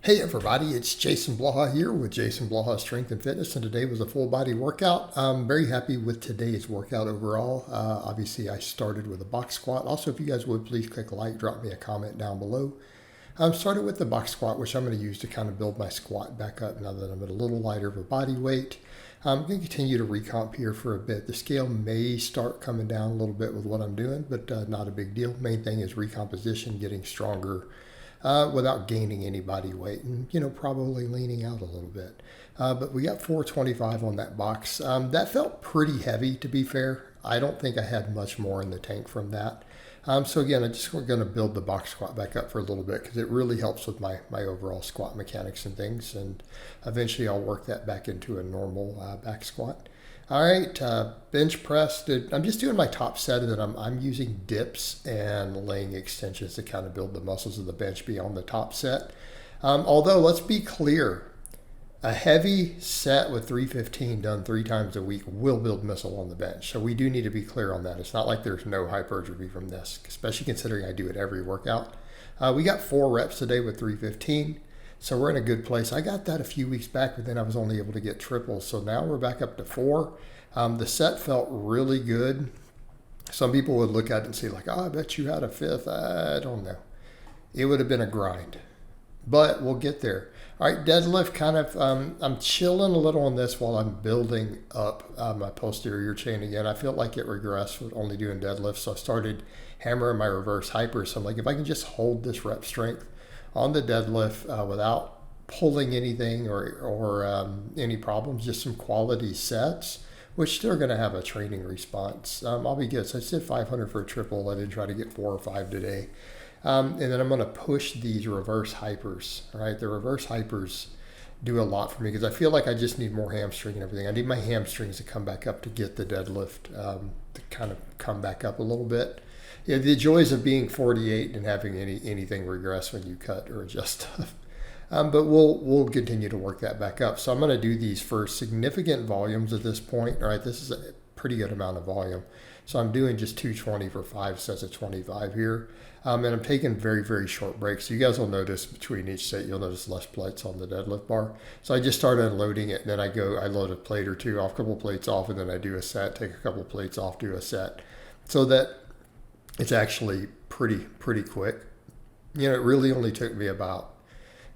Hey everybody, it's Jason Blaha here with Jason Blaha Strength and Fitness, and today was a full body workout. I'm very happy with today's workout overall. Obviously I started with a box squat. Also, if you guys would please click like, drop me a comment down below. Started with the box squat, which I'm going to use to kind of build my squat back up now that I'm at a little lighter of a body weight. I'm going to continue to recomp here for a bit. The scale may start coming down a little bit with what I'm doing, but not a big deal. Main thing is recomposition, getting stronger without gaining any body weight and, probably leaning out a little bit. But we got 425 on that box. That felt pretty heavy, to be fair. I don't think I had much more in the tank from that. So again, we're going to build the box squat back up for a little bit because it really helps with my overall squat mechanics and things. And eventually I'll work that back into a normal back squat. All right, bench press. I'm just doing my top set, and then I'm using dips and laying extensions to kind of build the muscles of the bench beyond the top set. Although, let's be clear, a heavy set with 315 done 3 times a week will build muscle on the bench. So we do need to be clear on that. It's not like there's no hypertrophy from this, especially considering I do it every workout. We got 4 reps today with 315. So we're in a good place. I got that a few weeks back, but then I was only able to get triples. So now we're back up to 4. The set felt really good. Some people would look at it and say like, I bet you had a 5th. I don't know. It would have been a grind, but we'll get there. All right, deadlift kind of, I'm chilling a little on this while I'm building up my posterior chain again. I felt like it regressed with only doing deadlifts. So I started hammering my reverse hyper. So I'm like, if I can just hold this rep strength on the deadlift without pulling anything or any problems, just some quality sets, which they're going to have a training response. I'll be good. So I did 500 for a triple. I did try to get 4 or 5 today. And then I'm going to push these reverse hypers, right? The reverse hypers do a lot for me because I feel like I just need more hamstring and everything. I need my hamstrings to come back up to get the deadlift to kind of come back up a little bit. Yeah, the joys of being 48 and having anything regress when you cut or adjust stuff. But we'll continue to work that back up. So I'm going to do these for significant volumes at this point. All right, this is a pretty good amount of volume. So I'm doing just 220 for 5 sets of 25 here. And I'm taking very, very short breaks. So you guys will notice between each set, you'll notice less plates on the deadlift bar. So I just started unloading it, and then I load a plate or two off, a couple plates off, and then I do a set, take a couple plates off, do a set. So that it's actually pretty quick. It really only took me about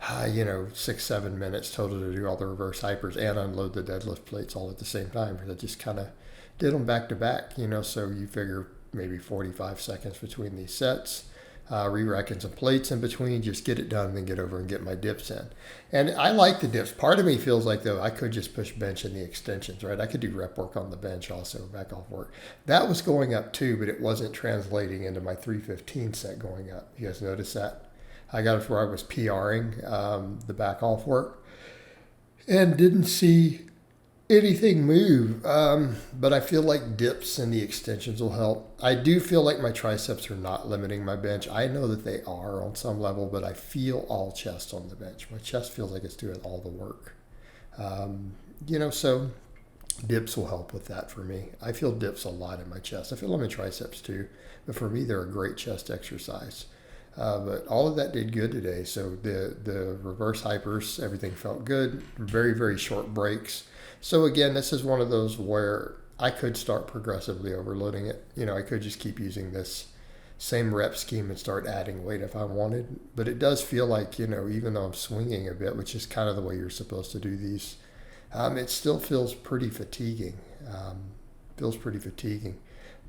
6-7 minutes total to do all the reverse hypers and unload the deadlift plates all at the same time, because I just kind of did them back to back. So you figure maybe 45 seconds between these sets. Re-racking some plates in between, just get it done and then get over and get my dips in. And I like the dips. Part of me feels like, though, I could just push bench in the extensions, right? I could do rep work on the bench also, back off work. That was going up too, but it wasn't translating into my 315 set going up. You guys notice that? I got it where I was PRing the back off work and didn't see anything move, but I feel like dips and the extensions will help. I do feel like my triceps are not limiting my bench. I know that they are on some level, but I feel all chest on the bench. My chest feels like it's doing all the work. So dips will help with that for me. I feel dips a lot in my chest. I feel them in triceps too, but for me, they're a great chest exercise. But all of that did good today. So the reverse hypers, everything felt good. Very, very short breaks. So again, this is one of those where I could start progressively overloading it. I could just keep using this same rep scheme and start adding weight if I wanted. But it does feel like, even though I'm swinging a bit, which is kind of the way you're supposed to do these, it still feels pretty fatiguing.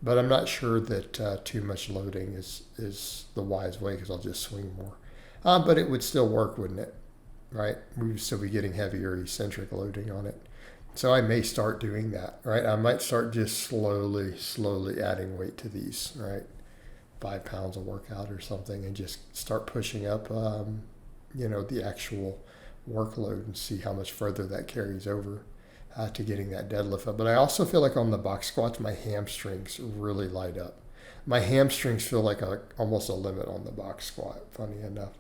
But I'm not sure that too much loading is the wise way, because I'll just swing more. But it would still work, wouldn't it? Right? We would still be getting heavier eccentric loading on it. So I may start doing that, right? I might start just slowly adding weight to these, right? 5 pounds a workout or something, and just start pushing up, the actual workload and see how much further that carries over to getting that deadlift up. But I also feel like on the box squats, my hamstrings really light up. My hamstrings feel like almost a limit on the box squat, funny enough.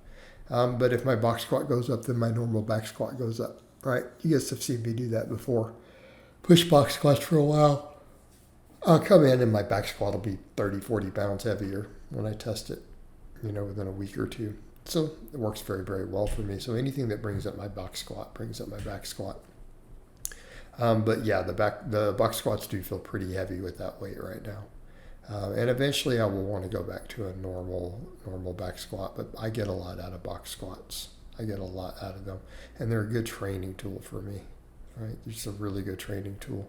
But if my box squat goes up, then my normal back squat goes up. Right, you guys have seen me do that before. Push box squats for a while. I'll come in and my back squat will be 30, 40 pounds heavier when I test it, within a week or two. So it works very, very well for me. So anything that brings up my box squat brings up my back squat. But yeah, the box squats do feel pretty heavy with that weight right now. And eventually I will want to go back to a normal back squat, but I get a lot out of box squats. I get a lot out of them, and they're a good training tool for me, right? It's a really good training tool.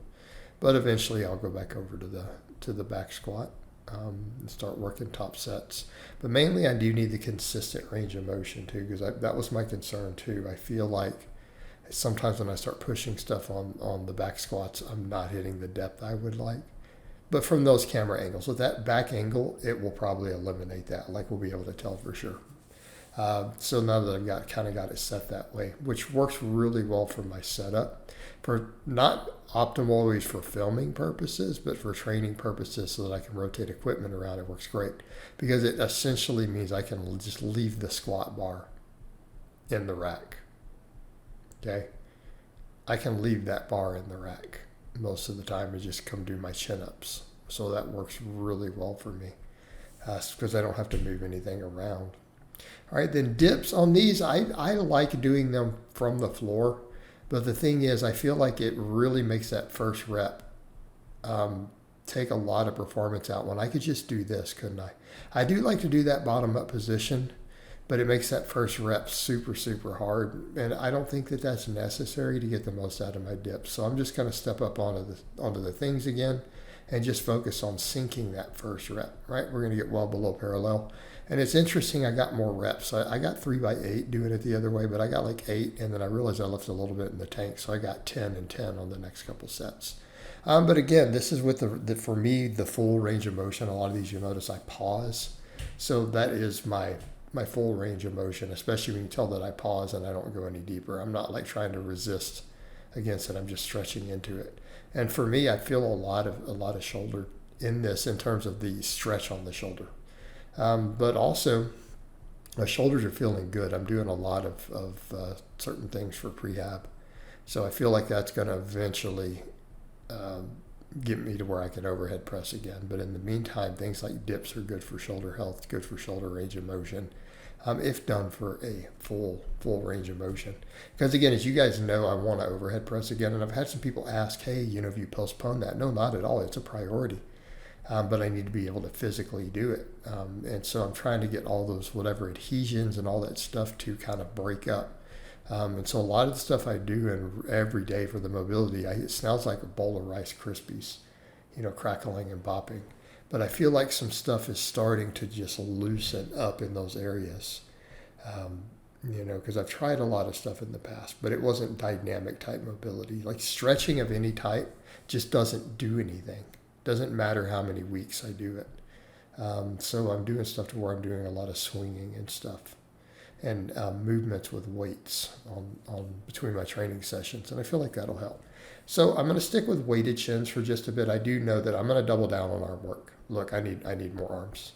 But eventually I'll go back over to the back squat and start working top sets. But mainly I do need the consistent range of motion too, because that was my concern too. I feel like sometimes when I start pushing stuff on the back squats, I'm not hitting the depth I would like. But from those camera angles, with that back angle, it will probably eliminate that. Like we'll be able to tell for sure. So now that I've kind of got it set that way, which works really well for my setup, for not optimal always for filming purposes, but for training purposes so that I can rotate equipment around, it works great because it essentially means I can just leave the squat bar in the rack. Okay, I can leave that bar in the rack most of the time and just come do my chin-ups. So that works really well for me because I don't have to move anything around. All right, then dips on these, I like doing them from the floor, but the thing is I feel like it really makes that first rep take a lot of performance out when I could just do this, couldn't I? I do like to do that bottom up position, but it makes that first rep super, super hard. And I don't think that that's necessary to get the most out of my dips. So I'm just going to step up onto the things again and just focus on sinking that first rep, right? We're going to get well below parallel. And it's interesting, I got more reps. I got 3 by 8 doing it the other way, but I got like 8, and then I realized I left a little bit in the tank. So I got 10 and 10 on the next couple sets. But again, this is with for me, the full range of motion. A lot of these, you'll notice I pause. So that is my full range of motion, especially when you tell that I pause and I don't go any deeper. I'm not like trying to resist against it. I'm just stretching into it. And for me, I feel a lot of shoulder in this in terms of the stretch on the shoulder. But also, my shoulders are feeling good. I'm doing a lot of certain things for prehab. So I feel like that's going to eventually get me to where I can overhead press again. But in the meantime, things like dips are good for shoulder health, good for shoulder range of motion, if done for a full range of motion. Because again, as you guys know, I want to overhead press again. And I've had some people ask, hey, if you postpone that. No, not at all. It's a priority. But I need to be able to physically do it. And so I'm trying to get all those whatever adhesions and all that stuff to kind of break up. And so a lot of the stuff I do every day for the mobility, it sounds like a bowl of Rice Krispies, crackling and popping. But I feel like some stuff is starting to just loosen up in those areas, because I've tried a lot of stuff in the past, but it wasn't dynamic type mobility. Like stretching of any type just doesn't do anything. Doesn't matter how many weeks I do it. So I'm doing stuff to where I'm doing a lot of swinging and stuff. And movements with weights on between my training sessions, and I feel like that'll help. So I'm going to stick with weighted shins for just a bit. I do know that I'm going to double down on arm work. Look, I need more arms.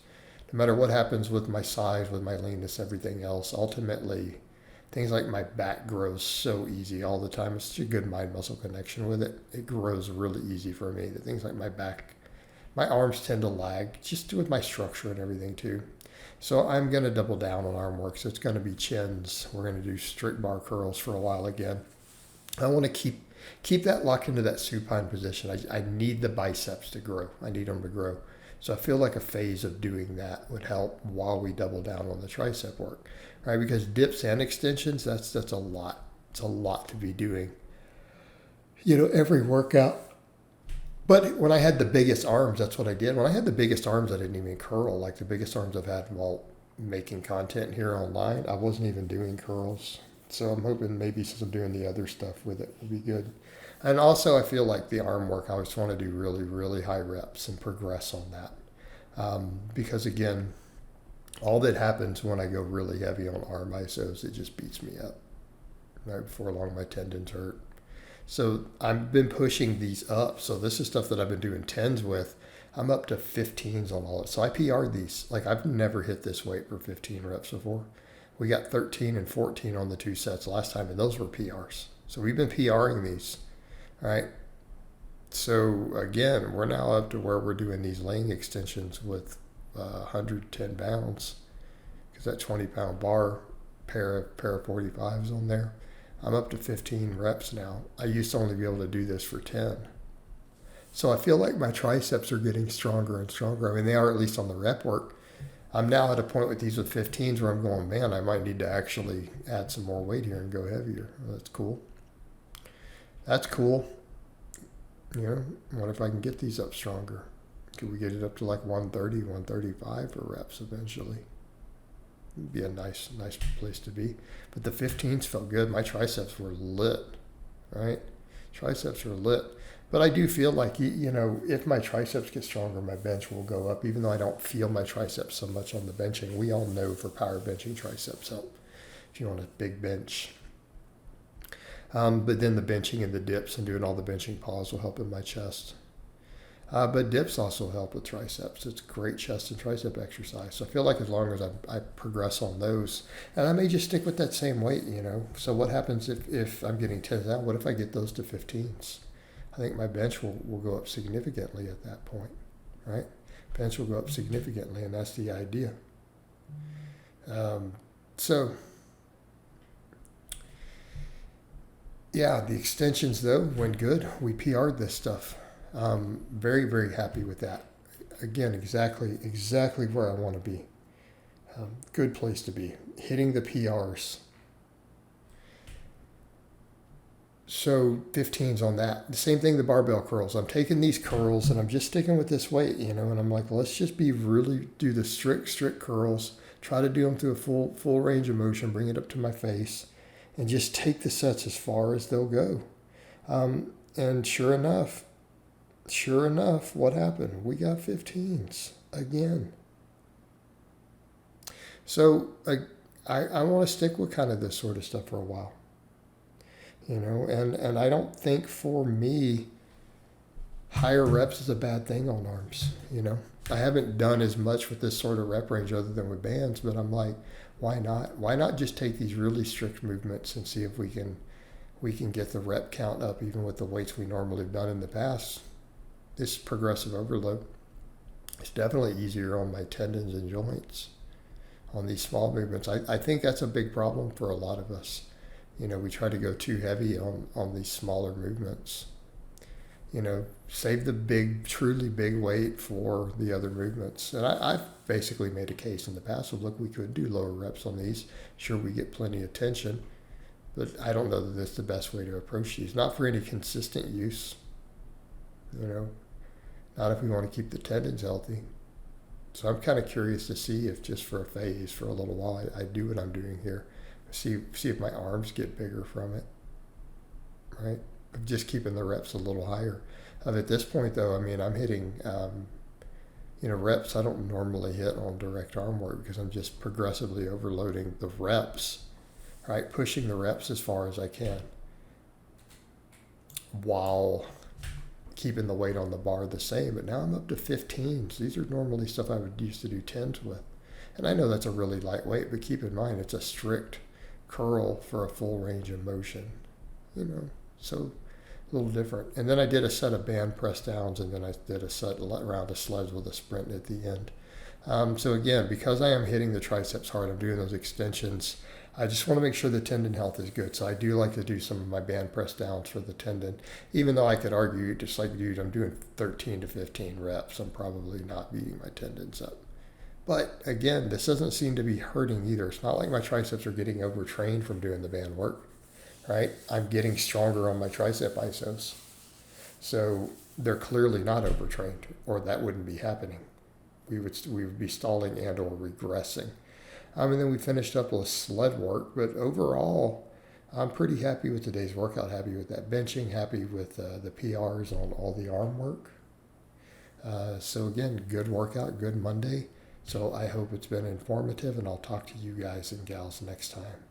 No matter what happens with my size, with my leanness, everything else, ultimately, things like my back grows so easy all the time. It's such a good mind-muscle connection with it. It grows really easy for me. The things like my back, my arms tend to lag, just with my structure and everything too. So I'm going to double down on arm work. So it's going to be chins. We're going to do strict bar curls for a while again. I want to keep that locked into that supine position. I need the biceps to grow. I need them to grow. So I feel like a phase of doing that would help while we double down on the tricep work, right? Because dips and extensions, that's a lot. It's a lot to be doing, every workout. But when I had the biggest arms, that's what I did. When I had the biggest arms, I didn't even curl. Like the biggest arms I've had while making content here online, I wasn't even doing curls. So I'm hoping maybe since I'm doing the other stuff with it, will be good. And also I feel like the arm work, I just want to do really, really high reps and progress on that. Because again, all that happens when I go really heavy on arm isos, it just beats me up. Right before long, my tendons hurt. So I've been pushing these up. So this is stuff that I've been doing 10s with. I'm up to 15s on all it. So I PR'd these. Like I've never hit this weight for 15 reps before. We got 13 and 14 on the 2 sets last time, and those were PRs. So we've been PRing these, right? So again, we're now up to where we're doing these laying extensions with 110 pounds. Because that 20-pound bar, pair of 45s on there. I'm up to 15 reps now. I used to only be able to do this for 10. So I feel like my triceps are getting stronger and stronger. I mean, they are, at least on the rep work. I'm now at a point with these with 15s where I'm going, man, I might need to actually add some more weight here and go heavier. Well, that's cool. That's cool. You know, what if I can get these up stronger? Could we get it up to like 130, 135 for reps eventually? It'd be a nice place to be. But the 15s felt good. My triceps were lit, right? Triceps were lit. But I do feel like, you know, if my triceps get stronger, my bench will go up, even though I don't feel my triceps so much on the benching. We all know for power benching, triceps help if you want a big bench. But then the benching and the dips and doing all the benching pause will help in my chest. But dips also help with triceps. It's a great chest and tricep exercise. So I feel like as long as I progress on those, and I may just stick with that same weight, you know. So what happens if I'm getting 10s out? What if I get those to 15s? I think my bench will go up significantly at that point, right? Bench will go up significantly, and that's the idea. So, yeah, the extensions, though, went good. We PR'd this stuff. Very, very happy with that. Again, exactly where I want to be. Good place to be. Hitting the PRs. So 15s on that. The same thing, the barbell curls. I'm taking these curls and I'm just sticking with this weight, you know, and I'm like, let's just do the strict curls. Try to do them through a full range of motion, bring it up to my face, and just take the sets as far as they'll go. And sure enough, what happened? We got 15s again. So I want to stick with kind of this sort of stuff for a while. You know, and I don't think for me, higher reps is a bad thing on arms, you know. I haven't done as much with this sort of rep range other than with bands, but I'm like, why not? Why not just take these really strict movements and see if we can get the rep count up even with the weights we normally have done in the past. This progressive overload. It's definitely easier on my tendons and joints on these small movements. I think that's a big problem for a lot of us. You know, we try to go too heavy on these smaller movements. You know, save the truly big weight for the other movements. And I've basically made a case in the past of, look, we could do lower reps on these. Sure, we get plenty of tension, but I don't know that that's the best way to approach these. Not for any consistent use, you know, not if we want to keep the tendons healthy. So I'm kind of curious to see if just for a phase, for a little while, I do what I'm doing here. See if my arms get bigger from it, right? Of just keeping the reps a little higher. At this point, though, I mean, I'm hitting, reps I don't normally hit on direct arm work because I'm just progressively overloading the reps, right? Pushing the reps as far as I can while keeping the weight on the bar the same. But now I'm up to 15s. These are normally stuff I would used to do 10s with. And I know that's a really lightweight, but keep in mind it's a strict curl for a full range of motion, you know, so a little different. And then I did a set of band press downs, and then I did a set round of sleds with a sprint at the end. So again, because I am hitting the triceps hard, I'm doing those extensions. I just want to make sure the tendon health is good. So I do like to do some of my band press downs for the tendon, even though I could argue, just like, dude, I'm doing 13 to 15 reps. I'm probably not beating my tendons up. But again, this doesn't seem to be hurting either. It's not like my triceps are getting overtrained from doing the band work, right? I'm getting stronger on my tricep isos. So they're clearly not overtrained, or that wouldn't be happening. We would be stalling and or regressing. And then we finished up with sled work. But overall, I'm pretty happy with today's workout, happy with that benching, happy with the PRs on all the arm work. So again, good workout, good Monday. So I hope it's been informative, and I'll talk to you guys and gals next time.